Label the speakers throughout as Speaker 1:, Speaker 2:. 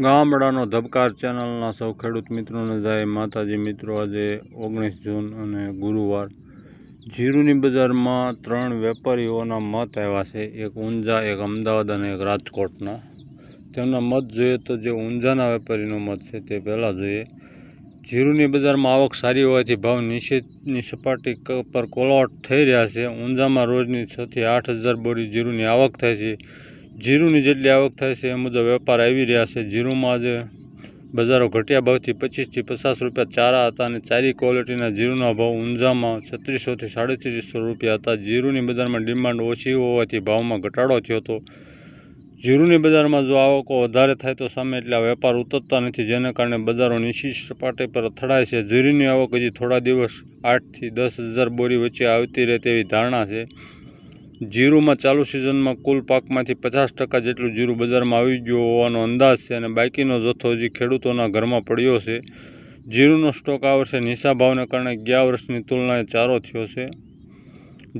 Speaker 1: ગામડાનો ધબકાર ચેનલના સૌ ખેડૂત મિત્રોને જય માતાજી. મિત્રો, આજે 19 જૂન અને ગુરુવાર જીરુની બજારમાં 3 વેપારીઓના મત આવ્યા છે. એક ઊંઝા, એક અમદાવાદ અને એક રાજકોટના. તેમના મત જોઈએ તો જે ઊંઝાના વેપારીનો મત છે તે પહેલાં જોઈએ. જીરુની બજારમાં આવક સારી હોવાથી ભાવ નીચેની સપાટી પર કોલવાટ થઈ રહ્યા છે. ઊંઝામાં રોજની 6 થી 8 હજાર બોરી જીરુની આવક થાય છે. જીરુની જેટલી આવક થાય છે એ મુજબ વેપાર આવી રહ્યા છે. જીરુમાં આજે બજારો ઘટ્યા ભાવથી 25 થી 50 રૂપિયા ચારા હતા અને ચારી ક્વોલિટીના જીરુના ભાવ ઊંઝામાં 3600 થી 3350 રૂપિયા હતા. જીરુની બજારમાં ડિમાન્ડ ઓછી હોવાથી ભાવમાં ઘટાડો થયો હતો. જીરુની બજારમાં જો આવકો વધારે થાય તો સામે એટલા વેપાર ઉતરતા નથી, જેને કારણે બજારો નીચી સપાટી પર અથડાય છે. જીરુની આવક હજી થોડા દિવસ 8 થી 10 હજાર બોરી વચ્ચે આવતી રહે તેવી ધારણા છે. જીરુમાં ચાલુ સિઝનમાં કુલ પાકમાંથી 50% જેટલું જીરું બજારમાં આવી ગયું હોવાનો અંદાજ છે અને બાકીનો જથ્થો હજી ખેડૂતોના ઘરમાં પડ્યો છે. જીરુનો સ્ટોક આ વર્ષે નીચા ભાવને કારણે ગયા વર્ષની તુલનાએ સારો થયો છે.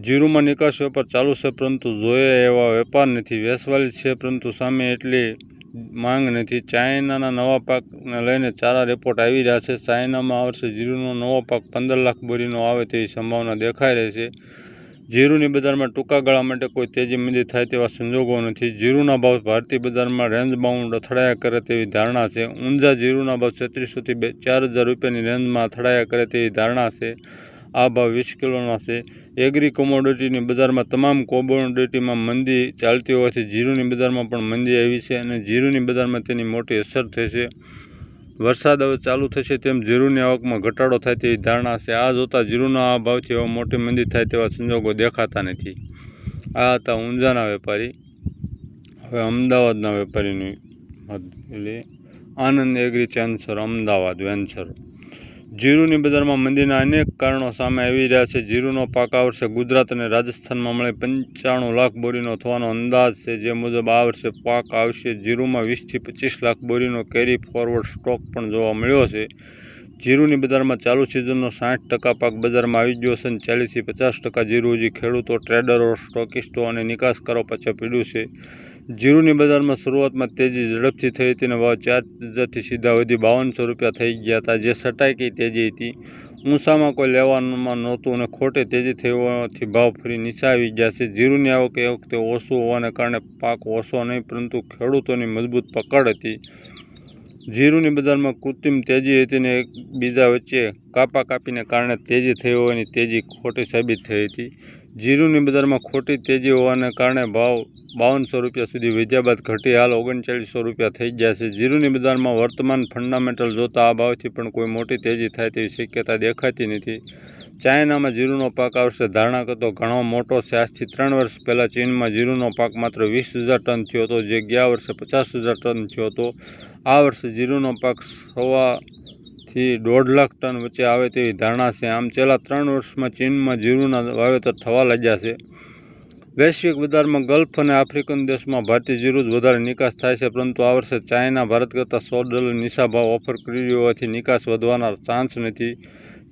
Speaker 1: જીરુમાં નિકાસ વેપાર ચાલુ છે, પરંતુ જોઈએ એવા વેપાર નથી. વેચવાલી છે, પરંતુ સામે એટલી માંગ નથી. ચાઇનાના નવા પાકને લઈને સારા રિપોર્ટ આવી રહ્યા છે. ચાઇનામાં આ વર્ષે જીરુનો નવો પાક 15 લાખ બોરીનો આવે તેવી સંભાવના દેખાઈ રહી છે. જીરુની બજારમાં ટૂંકા ગાળા માટે કોઈ તેજી મંદી થાય તેવા સંજોગો નથી. જીરુના ભાવ ભારતીય બજારમાં રેન્જ બાઉન્ડ અથડાયા કરે તેવી ધારણા છે. ઊંઝા જીરુના ભાવ 3600 થી 4000 રૂપિયાની રેન્જમાં અથડાયા કરે તેવી ધારણા છે. આ ભાવ 20 કિલોના છે. એગ્રી કોમોડિટીની બજારમાં તમામ કોમોડિટીમાં મંદી ચાલતી હોવાથી જીરુની બજારમાં પણ મંદી આવી છે અને જીરુની બજારમાં તેની મોટી અસર થશે. વરસાદ હવે ચાલુ થશે તેમ જીરુની આવકમાં ઘટાડો થાય તેવી ધારણા છે. આ જોતાં જીરુના આ ભાવથી હવે મોટી મંદી થાય તેવા સંજોગો દેખાતા નથી. આ હતા ઊંઝાના વેપારી. હવે અમદાવાદના વેપારીની એટલે આનંદ એગ્રી ચેન્સર અમદાવાદ વેન્ચર. જીરુની બજારમાં મંદીના અનેક કારણો સામે આવી રહ્યા છે. જીરુનો પાક આ વર્ષે ગુજરાત અને રાજસ્થાનમાં મળે 95 લાખ બોરીનો થવાનો અંદાજ છે, જે મુજબ આ વર્ષે પાક આવશે. જીરુમાં 20 થી 25 લાખ બોરીનો કેરી ફોરવર્ડ સ્ટોક પણ જોવા મળ્યો છે. જીરુની બજારમાં ચાલુ સિઝનનો 60% પાક બજારમાં આવી ગયો છે અને 40 થી 50% જીરું હજી ખેડૂતો, ટ્રેડરો, સ્ટોકિસ્ટો અને નિકાસકારો પાછળ પીડ્યું છે. જીરુની બજારમાં શરૂઆતમાં તેજી ઝડપથી થઈ હતી અને ભાવ 4000 થી સીધા વધી 5200 રૂપિયા થઈ ગયા હતા, જે સટાઈકી તેજી હતી. ઊંચામાં કોઈ લેવામાં નહોતું અને ખોટી તેજી થઈ હોવાથી ભાવ ફરી નીચે આવી ગયા છે. જીરુની આવક એ વખતે ઓછું હોવાને કારણે પાક ઓછો નહીં, પરંતુ ખેડૂતોની મજબૂત પકડ હતી. જીરુની બજારમાં કૃત્રિમ તેજી હતી અને એકબીજા વચ્ચે કાપાકાપીને કારણે તેજી થઈ હોવાની તેજી ખોટી સાબિત થઈ હતી. જીરુની બજારમાં ખોટી તેજી હોવાને કારણે ભાવ 5200 રૂપિયા સુધી વધ્યા બાદ ઘટી હાલ 3900 રૂપિયા થઈ ગયા છે. જીરુની બજારમાં વર્તમાન ફંડામેન્ટલ જોતા આ ભાવથી પણ કોઈ મોટી તેજી થાય તેવી શક્યતા દેખાતી નથી. ચાઇનામાં જીરુનો પાક આ વર્ષે ધારણા કરતો ઘણો મોટો છે. આજથી 3 વર્ષ પહેલાં ચીનમાં જીરુનો પાક માત્ર 20,000 ટન થયો હતો, જે ગયા વર્ષે 50,000 ટન થયો હતો. આ વર્ષે જીરુનો પાક 1.25 થી 1.5 લાખ ટન વચ્ચે આવે તેવી ધારણા છે. આમ છેલ્લા 3 વર્ષમાં ચીનમાં જીરુના વાવેતર થવા લાગ્યા છે. વૈશ્વિક બજારમાં ગલ્ફ અને આફ્રિકન દેશમાં ભારતીય જીરું જ વધારે નિકાસ થાય છે, પરંતુ આ વર્ષે ચાઇના ભારત કરતાં $100 નીચા ભાવ ઓફર કરી હોવાથી નિકાસ વધવાના ચાન્સ નથી.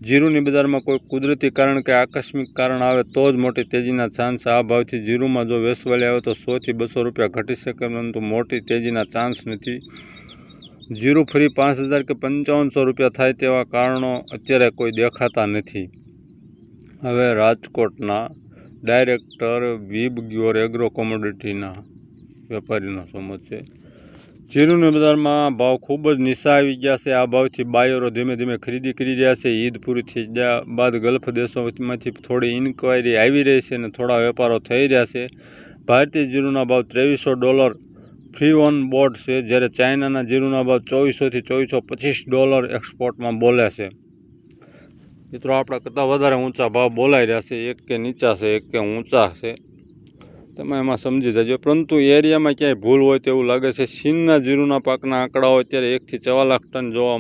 Speaker 1: જીરુની બજારમાં કોઈ કુદરતી કારણ કે આકસ્મિક કારણ આવે તો જ મોટી તેજીના ચાન્સ. આ ભાવથી જીરુમાં જો વેચવાલી આવે તો 100 થી 200 રૂપિયા ઘટી શકે, પરંતુ મોટી તેજીના ચાન્સ નથી. જીરું ફરી 5000 કે 5500 રૂપિયા થાય તેવા કારણો અત્યારે કોઈ દેખાતા નથી. હવે રાજકોટના ડાયરેક્ટર વિબગ્યોર એગ્રો કોમોડિટીના વેપારીનો સમજ છે. જીરુની બજારમાં ભાવ ખૂબ જ નીચા આવી ગયા છે. આ ભાવથી બાયરો ધીમે ધીમે ખરીદી કરી રહ્યા છે. ઈદ પૂરી થઈ ગયા બાદ ગલ્ફ દેશોમાંથી થોડી ઇન્ક્વાયરી આવી રહી છે અને થોડા વેપારો થઈ રહ્યા છે. ભારતીય જીરુના ભાવ $2300 ફ્રી ઓન બોર્ડ છે, જ્યારે ચાઇનાના જીરુના ભાવ $2400 થી $2425 એક્સપોર્ટમાં બોલે છે. મિત્રો, આપણા કરતાં વધારે ઊંચા ભાવ બોલાઈ રહ્યા છે. એક કે નીચા છે, એક કે ઊંચા છે, તમે એમાં સમજી જજો. પરંતુ એરિયામાં ક્યાંય ભૂલ હોય તેવું લાગે છે. ચીનના જીરુના પાકના આંકડાઓ અત્યારે 1 થી 4 લાખ ટન જોવા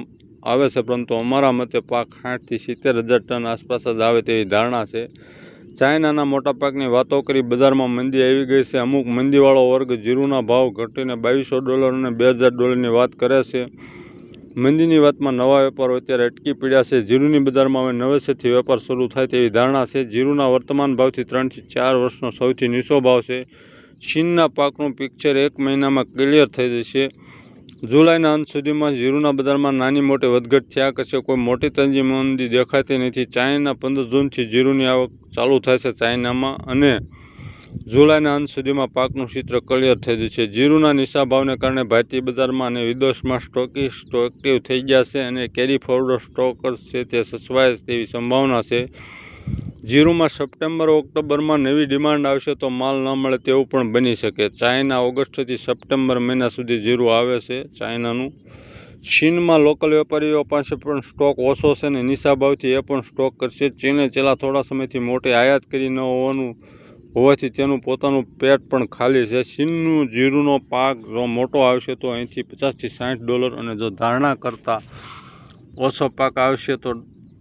Speaker 1: આવે છે, પરંતુ અમારા મતે પાક 60 થી 70,000 ટન આસપાસ જ આવે તેવી ધારણા છે. ચાઇનાના મોટા પાકની વાતો કરી બજારમાં મંદી આવી ગઈ છે. અમુક મંદીવાળો વર્ગ જીરુના ભાવ ઘટીને $2200 અને $2000ની વાત કરે છે. મંદીની વાતમાં નવા વેપારો અત્યારે અટકી પડ્યા છે. જીરુની બજારમાં હવે નવેસરથી વેપાર શરૂ થાય તેવી ધારણા છે. જીરુના વર્તમાન ભાવથી 3 થી 4 વર્ષનો સૌથી નીચો ભાવ છે. ચીનના પાકનું પિક્ચર 1 મહિનામાં ક્લિયર થઈ જશે. જુલાઈના અંત સુધીમાં જીરુના બજારમાં નાની મોટી વધઘટ થયા કરશે. કોઈ મોટી તેજી મંદી દેખાતી નથી. ચાઇના 15 જૂનથી જીરુની આવક ચાલુ થશે ચાઇનામાં, અને જુલાઈના અંત સુધીમાં પાકનું ચિત્ર ક્લિયર થઈ જશે. જીરુના નીચા ભાવને કારણે ભારતીય બજારમાં અને વિદેશમાં સ્ટોકિસ્ટ એક્ટિવ થઈ ગયા છે અને કેરી ફોરવર્ડ સ્ટોકર્સ છે તે સચવાય તેવી સંભાવના છે. જીરુમાં સપ્ટેમ્બર ઓક્ટોબરમાં નવી ડિમાન્ડ આવશે તો માલ ન મળે તેવું પણ બની શકે. ચાઇના ઓગસ્ટથી સપ્ટેમ્બર મહિના સુધી જીરું આવે છે ચાઇનાનું. ચીનમાં લોકલ વેપારીઓ પાસે પણ સ્ટોક ઓછો છે અને નીચા ભાવથી એ પણ સ્ટોક કરશે. ચીને છેલ્લા થોડા સમયથી મોટી આયાત કરી ન હોવાથી તેનું પોતાનું પેટ પણ ખાલી છે. ચીનનું જીરુનો પાક જો મોટો આવશે તો અહીંથી $50 થી $60 અને જો ધારણા કરતાં ઓછો પાક આવશે તો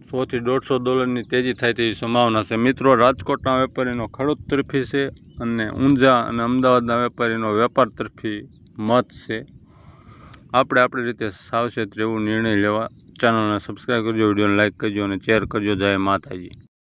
Speaker 1: $100 થી $150ની તેજી થાય તેવી સંભાવના છે. મિત્રો, રાજકોટના વેપારીનો ખેડૂત તરફી છે અને ઊંઝા અને અમદાવાદના વેપારીનો વેપાર તરફી મત છે. આપણે આપણી રીતે સાવચેત રહેવું, નિર્ણય લેવા. ચેનલને સબસ્ક્રાઈબ કરજો, વિડીયોને લાઇક કરજો અને શેર કરજો. જય માતાજી.